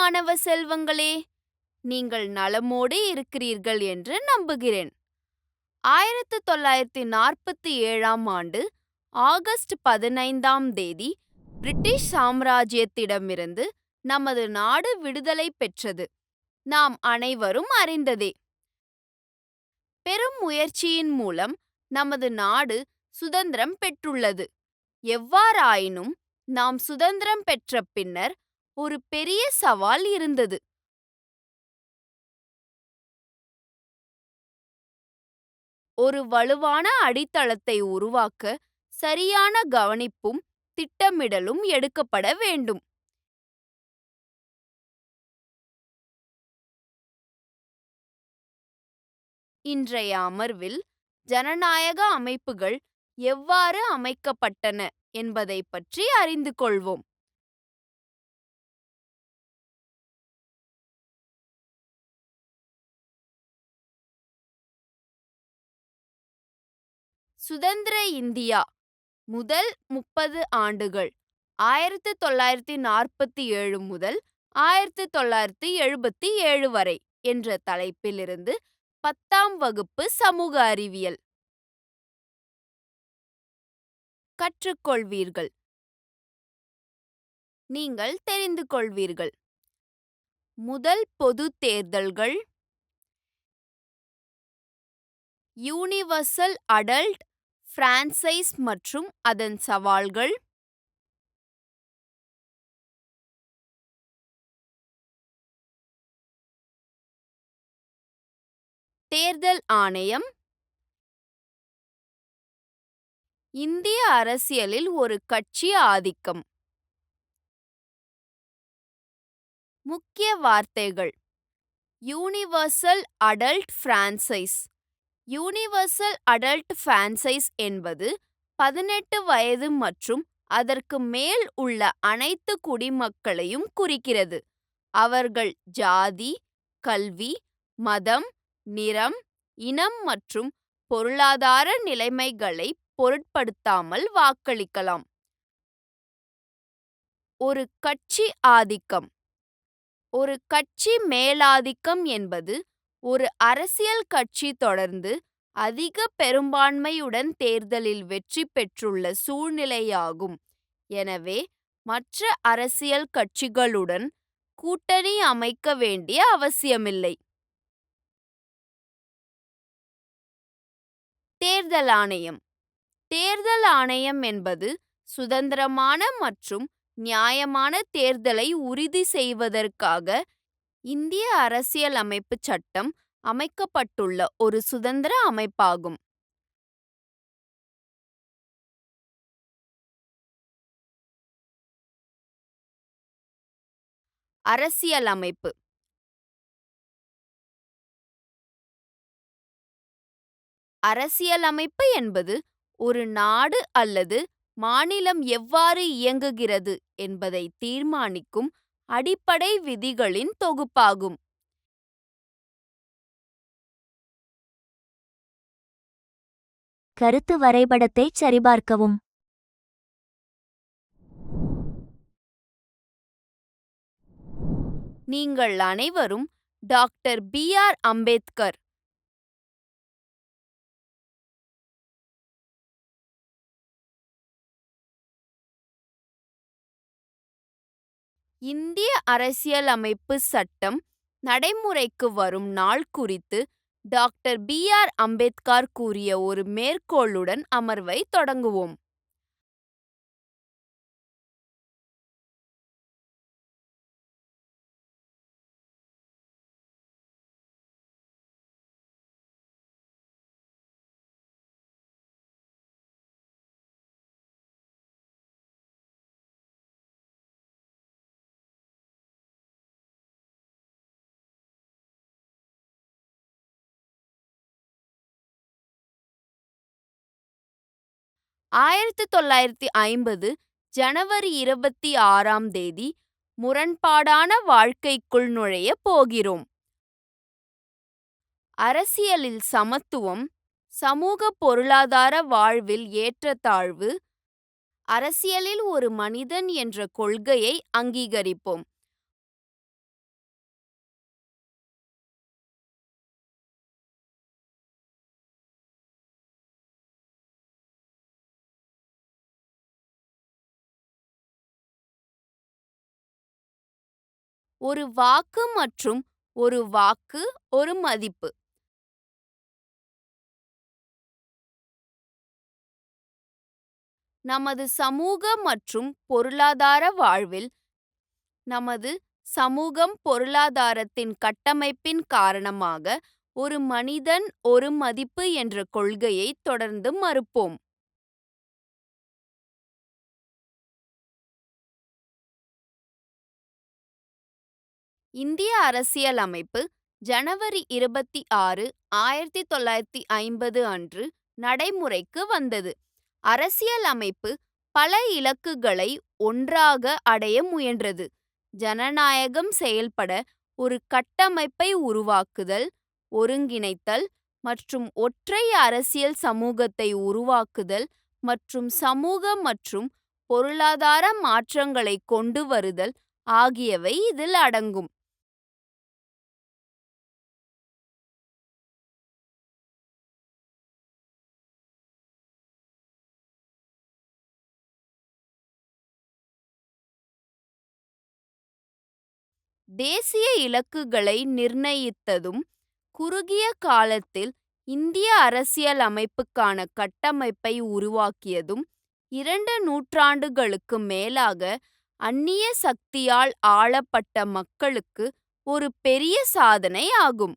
மாணவ செல்வங்களே, நீங்கள் நலமோடு இருக்கிறீர்கள் என்று நம்புகிறேன். 1947ஆம் ஆண்டு ஆகஸ்ட் 15ஆம் தேதி பிரிட்டிஷ் சாம்ராஜ்யத்திடமிருந்து நமது நாடு விடுதலை பெற்றது. நாம் அனைவரும் அறிந்ததே. பெரும் முயற்சியின் மூலம் நமது நாடு சுதந்திரம் பெற்றுள்ளது. எவ்வாறாயினும் நாம் சுதந்திரம் பெற்ற பின்னர் ஒரு பெரிய சவால் இருந்தது. ஒரு வலுவான அடித்தளத்தை உருவாக்க சரியான கவனிப்பும் திட்டமிடலும் எடுக்கப்பட வேண்டும். இன்றைய அமர்வில் ஜனநாயக அமைப்புகள் எவ்வாறு அமைக்கப்பட்டன என்பதை பற்றி அறிந்து கொள்வோம். சுதந்திர இந்தியா முதல் 30 ஆண்டுகள் 1947 முதல் 1977 வரை என்ற தலைப்பிலிருந்து 10ஆம் வகுப்பு சமூக அறிவியல் கற்றுக்கொள்வீர்கள். நீங்கள் தெரிந்து கொள்வீர்கள். முதல் பொது தேர்தல்கள், யூனிவர்சல் அடல்ட் பிரான்சைஸ் மற்றும் அதன் சவால்கள், தேர்தல் ஆணையம், இந்திய அரசியலில் ஒரு கட்சி ஆதிக்கம். முக்கிய வார்த்தைகள்: universal adult franchise. Universal adult franchise என்பது 18 வயது மற்றும் அதற்கு மேல் உள்ள அனைத்து குடிமக்களையும் குறிக்கிறது. அவர்கள் ஜாதி, கல்வி, மதம், நிறம், இனம் மற்றும் பொருளாதார நிலைமைகளை பொருட்படுத்தாமல் வாக்களிக்கலாம். ஒரு கட்சி ஆதிக்கம். ஒரு கட்சி மேலாதிக்கம் என்பது ஒரு அரசியல் கட்சி தொடர்ந்து அதிக பெரும்பான்மையுடன் தேர்தலில் வெற்றி பெற்றுள்ள சூழ்நிலையாகும். எனவே மற்ற அரசியல் கட்சிகளுடன் கூட்டணி அமைக்க வேண்டிய அவசியமில்லை. தேர்தல் ஆணையம். தேர்தல் ஆணையம் என்பது சுதந்திரமான மற்றும் நியாயமான தேர்தலை உறுதி செய்வதற்காக இந்திய அரசியலமைப்பு சட்டம் அமைக்கப்பட்டுள்ள ஒரு சுதந்திர அமைப்பாகும். அரசியலமைப்பு. அரசியலமைப்பு என்பது ஒரு நாடு அல்லது மாநிலம் எவ்வாறு இயங்குகிறது என்பதை தீர்மானிக்கும் அடிப்படை விதிகளின் தொகுப்பாகும். கருத்து வரைபடத்தை சரிபார்க்கவும். நீங்கள் அனைவரும் டாக்டர் பி.ஆர். அம்பேத்கர் இந்திய அரசியலமைப்பு சட்டம் நடைமுறைக்கு வரும் நாள் குறித்து டாக்டர் பி.ஆர். அம்பேத்கர் கூறிய ஒரு மேற்கோளுடன் அமர்வை தொடங்குவோம். ஆயிரத்து 1950 ஜனவரி 26ஆம் தேதி முரண்பாடான வாழ்க்கைக்குள் நுழைய போகிறோம். அரசியலில் சமத்துவம், சமூக பொருளாதார வாழ்வில் ஏற்றத்தாழ்வு, அரசியலில் ஒரு மனிதன் என்ற கொள்கையை அங்கீகரிப்போம். ஒரு வாக்கு மற்றும் ஒரு வாக்கு ஒரு மதிப்பு. நமது சமூக மற்றும் பொருளாதார வாழ்வில் நமது சமூகம் பொருளாதாரத்தின் கட்டமைப்பின் காரணமாக ஒரு மனிதன் ஒரு மதிப்பு என்ற கொள்கையை தொடர்ந்து மறுப்போம். இந்திய அரசியலமைப்பு ஜனவரி 26, 1950 அன்று நடைமுறைக்கு வந்தது. அரசியலமைப்பு பல இலக்குகளை ஒன்றாக அடைய முயன்றது. ஜனநாயகம் செயல்பட ஒரு கட்டமைப்பை உருவாக்குதல், ஒருங்கிணைத்தல் மற்றும் ஒற்றை அரசியல் சமூகத்தை உருவாக்குதல் மற்றும் சமூக மற்றும் பொருளாதார மாற்றங்களை கொண்டு வருதல் ஆகியவை இதில் அடங்கும். தேசிய இலக்குகளை நிர்ணயித்ததும், குறுகிய காலத்தில் இந்திய அரசியலமைப்புக்கான கட்டமைப்பை உருவாக்கியதும், 2 நூற்றாண்டுகளுக்கு மேலாக அந்நிய சக்தியால் ஆளப்பட்ட மக்களுக்கு ஒரு பெரிய சாதனை ஆகும்.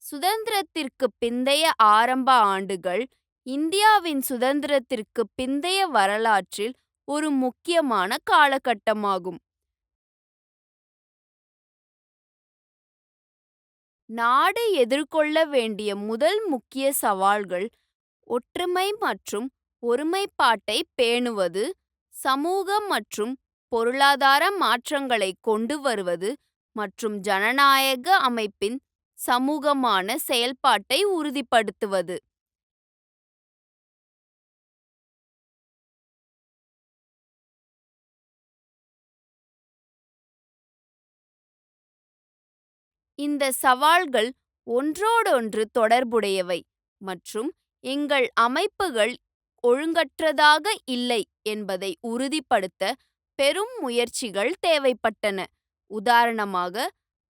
சுதந்திரத்திற்கு பிந்தைய ஆரம்ப ஆண்டுகள் இந்தியாவின் சுதந்திரத்திற்கு பிந்தைய வரலாற்றில் ஒரு முக்கியமான காலகட்டமாகும். நாடு எதிர்கொள்ள வேண்டிய முதல் முக்கிய சவால்கள் ஒற்றுமை மற்றும் ஒருமைப்பாட்டை பேணுவது, சமூக மற்றும் பொருளாதார மாற்றங்களை கொண்டு வருவது மற்றும் ஜனநாயக அமைப்பின் சமூகமான செயல்பாட்டை உறுதிப்படுத்துவது. இந்த சவால்கள் ஒன்றோடொன்று தொடர்புடையவை மற்றும் எங்கள் அமைப்புகள் ஒழுங்கற்றதாக இல்லை என்பதை உறுதிப்படுத்த பெரும் முயற்சிகள் தேவைப்பட்டன. உதாரணமாக,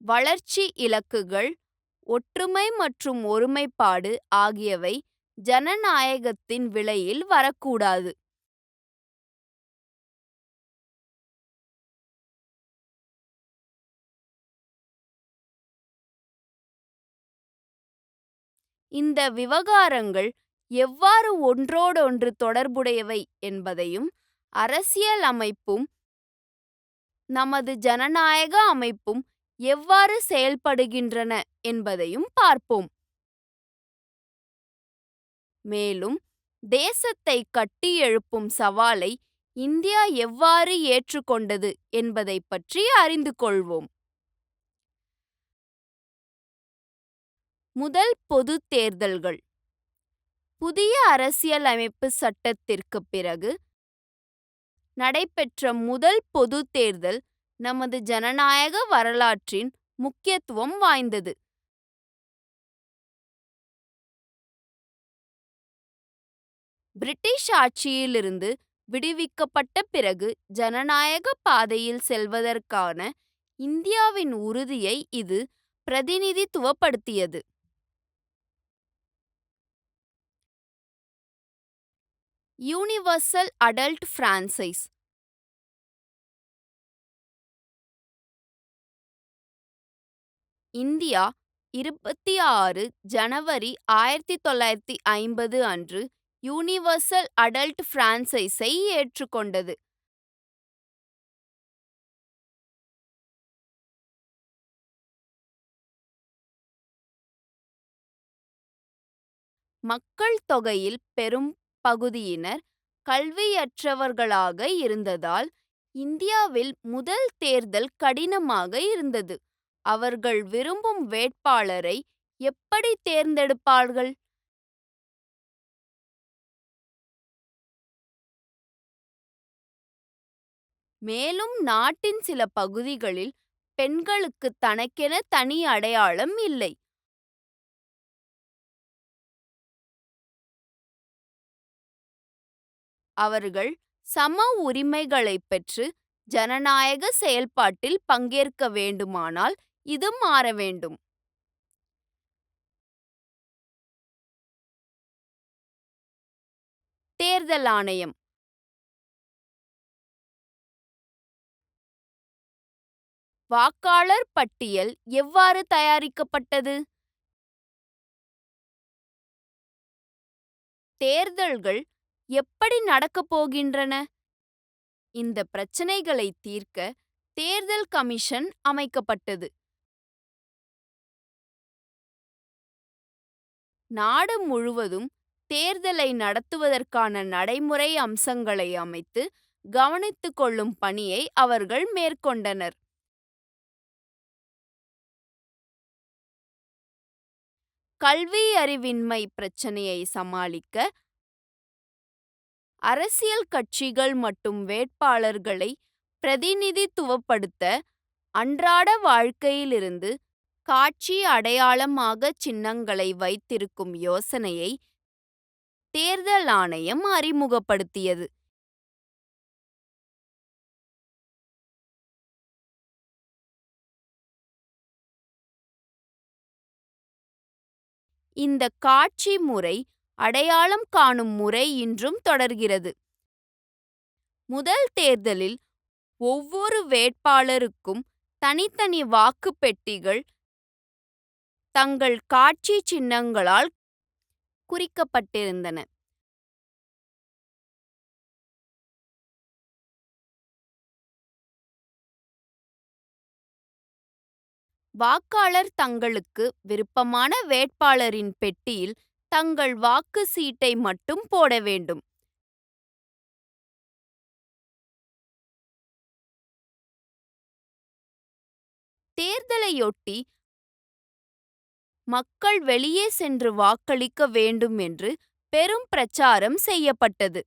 வளர்ச்சி இலக்குகள், ஒற்றுமை மற்றும் ஒருமைப்பாடு ஆகியவை ஜனநாயகத்தின் விலையில் வரக்கூடாது. இந்த விவகாரங்கள் எவ்வாறு ஒன்றோடொன்று தொடர்புடையவை என்பதையும், அரசியல் அமைப்பும் நமது ஜனநாயக அமைப்பும் எவ்வாறு செயல்படுகின்றன என்பதையும் பார்ப்போம். மேலும், தேசத்தை கட்டியெழுப்பும் சவாலை இந்தியா எவ்வாறு ஏற்றுக்கொண்டது என்பதைப் பற்றி அறிந்து கொள்வோம். முதல் பொதுத் தேர்தல்கள். புதிய அரசியலமைப்பு சட்டத்திற்குப் பிறகு நடைபெற்ற முதல் பொதுத் தேர்தல் நமது ஜனநாயக வரலாற்றின் முக்கியத்துவம் வாய்ந்தது. பிரிட்டிஷ் ஆட்சியிலிருந்து விடுவிக்கப்பட்ட பிறகு ஜனநாயக பாதையில் செல்வதற்கான இந்தியாவின் உறுதியை இது பிரதிநிதித்துவப்படுத்தியது. Universal adult franchise. இந்தியா 26 ஜனவரி 1950 அன்று யூனிவர்சல் அடல்ட் பிரான்சைஸை ஏற்றுக்கொண்டது. மக்கள் தொகையில் பெரும் பகுதியினர் கல்வியற்றவர்களாக இருந்ததால் இந்தியாவில் முதல் தேர்தல் கடினமாக இருந்தது. அவர்கள் விரும்பும் வேட்பாளரை எப்படி தேர்ந்தெடுப்பார்கள்? மேலும் நாட்டின் சில பகுதிகளில் பெண்களுக்கு தனக்கென தனி அடையாளம் இல்லை. அவர்கள் சம உரிமைகளைப் பெற்று ஜனநாயக செயல்பாட்டில் பங்கேற்க வேண்டுமானால் இது மாற வேண்டும். தேர்தல் ஆணையம் வாக்காளர் பட்டியல் எவ்வாறு தயாரிக்கப்பட்டது? தேர்தல்கள் எப்படி நடக்கப் போகின்றன? இந்த பிரச்சனைகளை தீர்க்க தேர்தல் கமிஷன் அமைக்கப்பட்டது. நாடு முழுவதும் தேர்தலை நடத்துவதற்கான நடைமுறை அம்சங்களை அமைத்து கவனித்துக் கொள்ளும் பணியை அவர்கள் மேற்கொண்டனர். கல்வி அறிவின்மை பிரச்சனையை சமாளிக்க அரசியல் கட்சிகள் மற்றும் வேட்பாளர்களை பிரதிநிதித்துவப்படுத்த அன்றாட வாழ்க்கையிலிருந்து காட்சி அடையாளமாக சின்னங்களை வைத்திருக்கும் யோசனையை தேர்தல் ஆணையம் அறிமுகப்படுத்தியது. இந்த காட்சி முறை அடையாளம் காணும் முறை இன்றும் தொடர்கிறது. முதல் தேர்தலில் ஒவ்வொரு வேட்பாளருக்கும் தனித்தனி வாக்குப் பெட்டிகள் தங்கள் காட்சி சின்னங்களால் குறிக்கப்பட்டிருந்தன. வாக்காளர் தங்களுக்கு விருப்பமான வேட்பாளரின் பெட்டியில் தங்கள் வாக்கு சீட்டை மட்டும் போட வேண்டும். தேர்தலையொட்டி மக்கள் வெளியே சென்று வாக்களிக்க வேண்டும் என்று பெரும் பிரச்சாரம் செய்யப்பட்டது.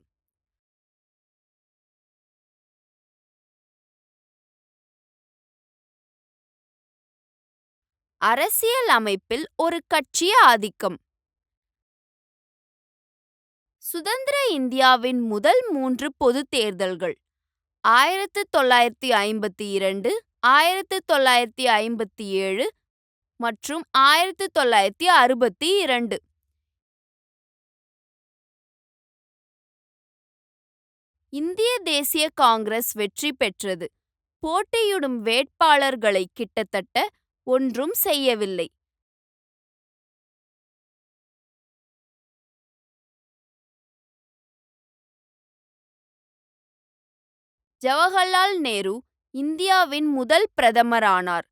அரசியல் அமைப்பில் ஒரு கட்சி ஆதிக்கம். சுதந்திர இந்தியாவின் முதல் 3 பொதுத் தேர்தல்கள் 1952, 1957 மற்றும் 1962. இந்திய தேசிய காங்கிரஸ் வெற்றி பெற்றது. போட்டியிடும் வேட்பாளர்களை கிட்டத்தட்ட ஒன்றும் செய்யவில்லை. ஜவஹர்லால் நேரு இந்தியாவின் முதல் பிரதமரானார்.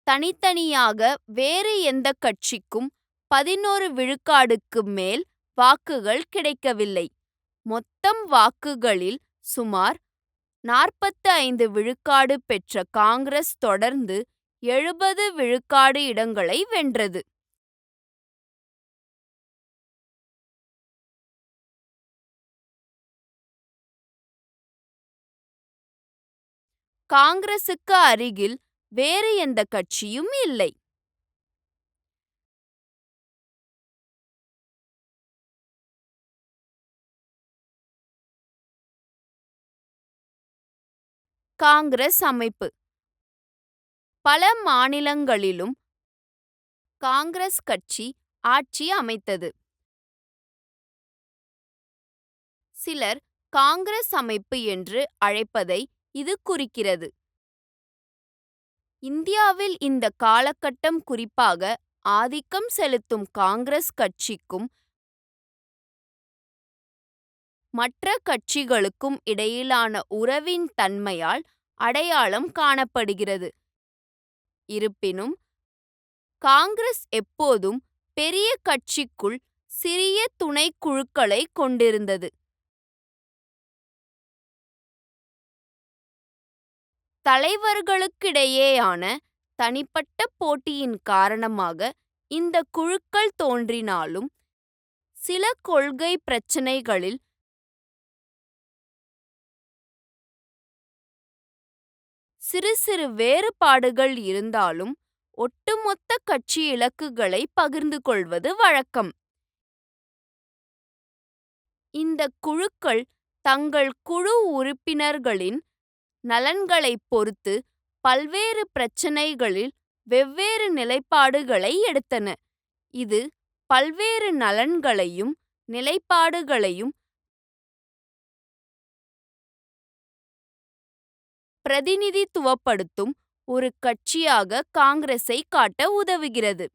தனித்தனியாக வேறு எந்த கட்சிக்கும் 11 விழுக்காடுக்கு மேல் வாக்குகள் கிடைக்கவில்லை. மொத்தம் வாக்குகளில் சுமார் 45 விழுக்காடு பெற்ற காங்கிரஸ் தொடர்ந்து 70 விழுக்காடு இடங்களை வென்றது. காங்கிரசுக்கு அருகில் வேறு எந்த கட்சியும் இல்லை. காங்கிரஸ் அமைப்பு பல மாநிலங்களிலும் காங்கிரஸ் கட்சி ஆட்சி அமைத்தது. சிலர் காங்கிரஸ் அமைப்பு என்று அழைப்பதை இது குறிக்கிறது. இந்தியாவில் இந்த காலகட்டம் குறிப்பாக ஆதிக்கம் செலுத்தும் காங்கிரஸ் கட்சிக்கும் மற்ற கட்சிகளுக்கும் இடையிலான உறவின் தன்மையால் அடையாளம் காணப்படுகிறது. இருப்பினும் காங்கிரஸ் எப்போதும் பெரிய கட்சிக்குள் சிறிய துணைக்குழுக்களை கொண்டிருந்தது. தலைவர்களுக்கிடையேயான தனிப்பட்ட போட்டியின் காரணமாக இந்த குழுக்கள் தோன்றினாலும் சில கொள்கை பிரச்சினைகளில் சிறு சிறு வேறுபாடுகள் இருந்தாலும் ஒட்டுமொத்த கட்சி இலக்குகளை பகிர்ந்து கொள்வது வழக்கம். இந்த குழுக்கள் தங்கள் குழு உறுப்பினர்களின் நலன்களைப் பொறுத்து பல்வேறு பிரச்சினைகளில் வெவ்வேறு நிலைப்பாடுகளை எடுத்தன. இது பல்வேறு நலன்களையும் நிலைப்பாடுகளையும் பிரதிநிதித்துவப்படுத்தும் ஒரு கட்சியாக காங்கிரஸை காட்ட உதவுகிறது.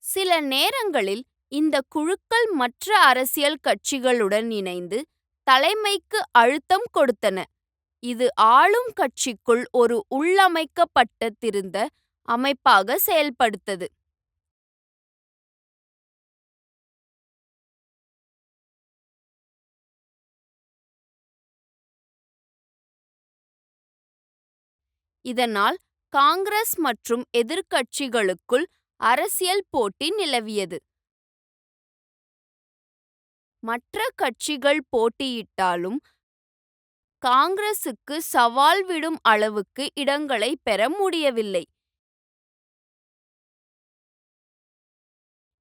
சில நேரங்களில் இந்த குழுக்கள் மற்ற அரசியல் கட்சிகளுடன் இணைந்து தலைமைக்கு அழுத்தம் கொடுத்தன. இது ஆளும் கட்சிக்குள் ஒரு உள்ளமைக்கப்பட்ட திருத்த அமைப்பாக செயல்படுத்தது. இதனால் காங்கிரஸ் மற்றும் எதிர்க்கட்சிகளுக்குள் அரசியல் போட்டி நிலவியது. மற்ற கட்சிகள் போட்டியிட்டாலும் காங்கிரசுக்கு சவால் விடும் அளவுக்கு இடங்களை பெற முடியவில்லை.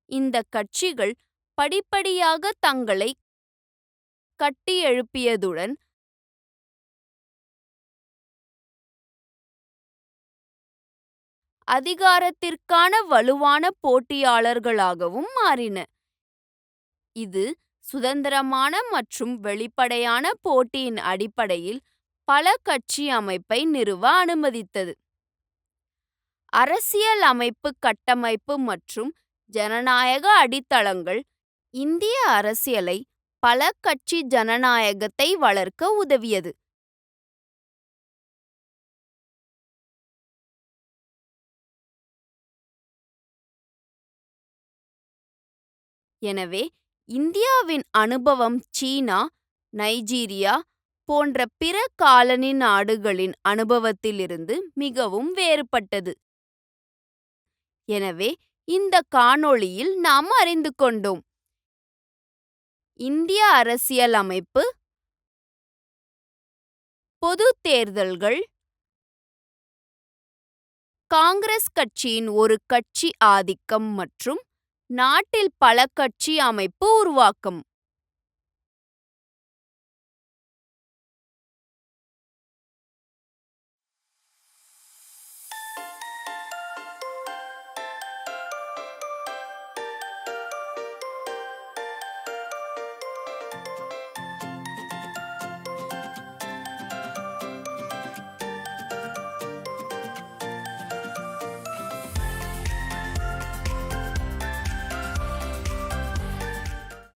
இந்த கட்சிகள் படிப்படியாக தங்களை கட்டியெழுப்பியதுடன் அதிகாரத்திற்கான வலுவான போட்டியாளர்களாகவும் மாறின. இது சுதந்திரமான மற்றும் வெளிப்படையான போட்டியின் அடிப்படையில் பல கட்சி அமைப்பை நிறுவ அனுமதித்தது. அரசியல் அமைப்பு கட்டமைப்பு மற்றும் ஜனநாயக அடித்தளங்கள் இந்திய அரசியலை பல கட்சி ஜனநாயகத்தை வளர்க்க உதவியது. எனவே இந்தியாவின் அனுபவம் சீனா, நைஜீரியா போன்ற பிற காலனி நாடுகளின் அனுபவத்திலிருந்து மிகவும் வேறுபட்டது. எனவே இந்த காணொளியில் நாம் அறிந்து கொண்டோம்: இந்திய அரசியல் அமைப்பு, பொது தேர்தல்கள், காங்கிரஸ் கட்சியின் ஒரு கட்சி ஆதிக்கம் மற்றும் நாட்டில் பல கட்சி அமைப்பு உருவாக்கம்.